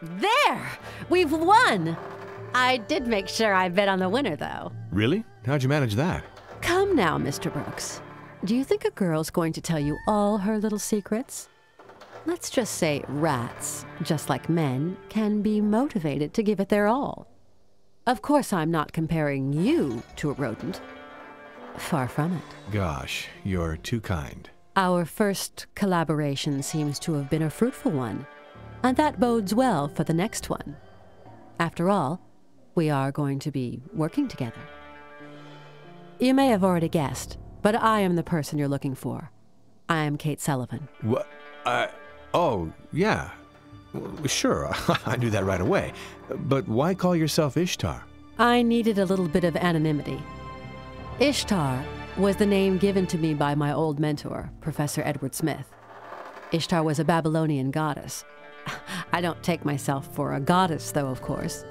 There! We've won! I did make sure I bet on the winner, though. Really? How'd you manage that? Come now, Mr. Brooks. Do you think a girl's going to tell you all her little secrets? Let's just say rats, just like men, can be motivated to give it their all. Of course, I'm not comparing you to a rodent. Far from it. Gosh, you're too kind. Our first collaboration seems to have been a fruitful one, and that bodes well for the next one. After all, we are going to be working together. You may have already guessed, but I am the person you're looking for. I am Kate Sullivan. What? Oh, yeah. Well, sure, I knew that right away. But why call yourself Ishtar? I needed a little bit of anonymity. Ishtar was the name given to me by my old mentor, Professor Edward Smith. Ishtar was a Babylonian goddess. I don't take myself for a goddess, though, of course.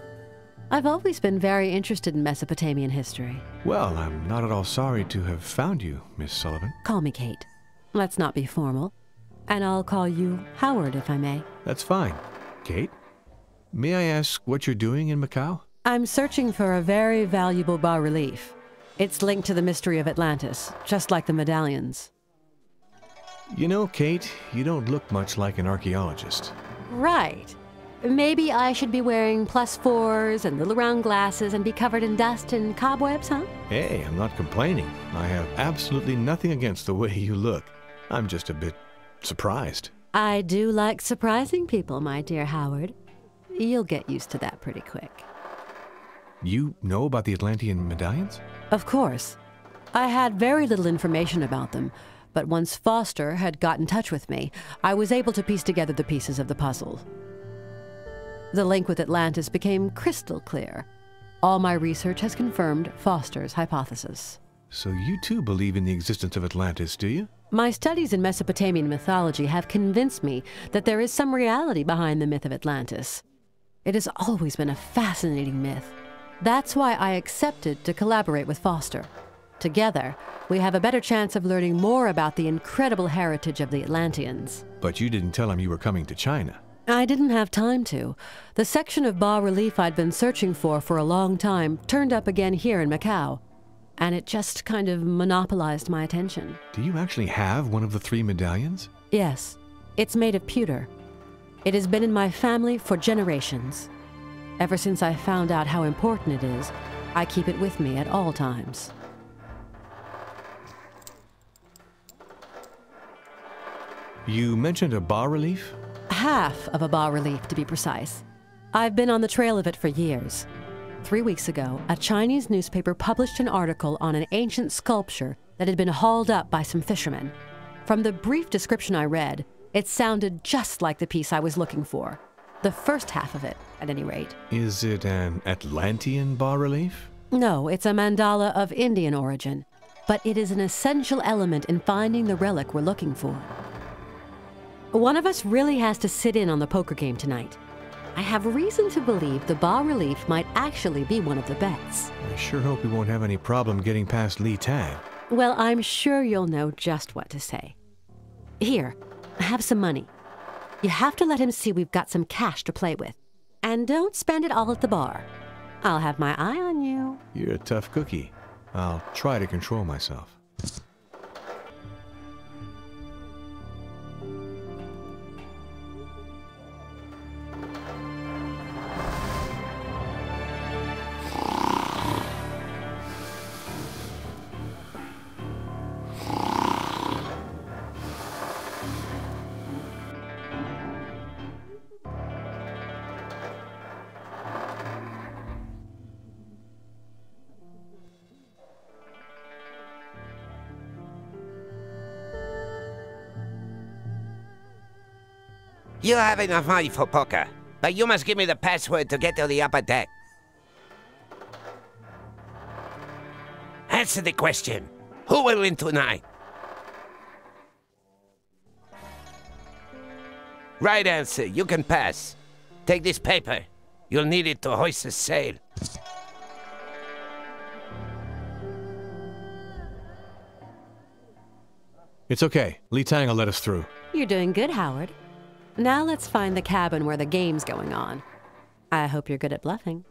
I've always been very interested in Mesopotamian history. Well, I'm not at all sorry to have found you, Miss Sullivan. Call me Kate. Let's not be formal. And I'll call you Howard, if I may. That's fine. Kate, may I ask what you're doing in Macau? I'm searching for a very valuable bas-relief. It's linked to the mystery of Atlantis, just like the medallions. You know, Kate, you don't look much like an archaeologist. Right. Maybe I should be wearing +4s and little round glasses and be covered in dust and cobwebs, huh? Hey, I'm not complaining. I have absolutely nothing against the way you look. I'm just a bit surprised. I do like surprising people, my dear Howard. You'll get used to that pretty quick. You know about the Atlantean medallions? Of course. I had very little information about them, but once Foster had got in touch with me, I was able to piece together the pieces of the puzzle. The link with Atlantis became crystal clear. All my research has confirmed Foster's hypothesis. So you too believe in the existence of Atlantis, do you? My studies in Mesopotamian mythology have convinced me that there is some reality behind the myth of Atlantis. It has always been a fascinating myth. That's why I accepted to collaborate with Foster. Together, we have a better chance of learning more about the incredible heritage of the Atlanteans. But you didn't tell him you were coming to China. I didn't have time to. The section of bas-relief I'd been searching for a long time turned up again here in Macau, and it just kind of monopolized my attention. Do you actually have one of the 3 medallions? Yes. It's made of pewter. It has been in my family for generations. Ever since I found out how important it is, I keep it with me at all times. You mentioned a bas-relief? Half of a bas-relief, to be precise. I've been on the trail of it for years. 3 weeks ago, a Chinese newspaper published an article on an ancient sculpture that had been hauled up by some fishermen. From the brief description I read, it sounded just like the piece I was looking for. The first half of it, at any rate. Is it an Atlantean bas-relief? No, it's a mandala of Indian origin, but it is an essential element in finding the relic we're looking for. One of us really has to sit in on the poker game tonight. I have reason to believe the bas-relief might actually be one of the bets. I sure hope we won't have any problem getting past Li Tan. Well, I'm sure you'll know just what to say. Here, have some money. You have to let him see we've got some cash to play with. And don't spend it all at the bar. I'll have my eye on you. You're a tough cookie. I'll try to control myself. You have enough money for poker, but you must give me the password to get to the upper deck. Answer the question. Who will win tonight? Right answer. You can pass. Take this paper. You'll need it to hoist the sail. It's okay. Li Tang will let us through. You're doing good, Howard. Now let's find the cabin where the game's going on. I hope you're good at bluffing.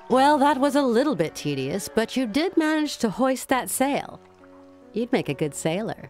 Well, that was a little bit tedious, but you did manage to hoist that sail. You'd make a good sailor.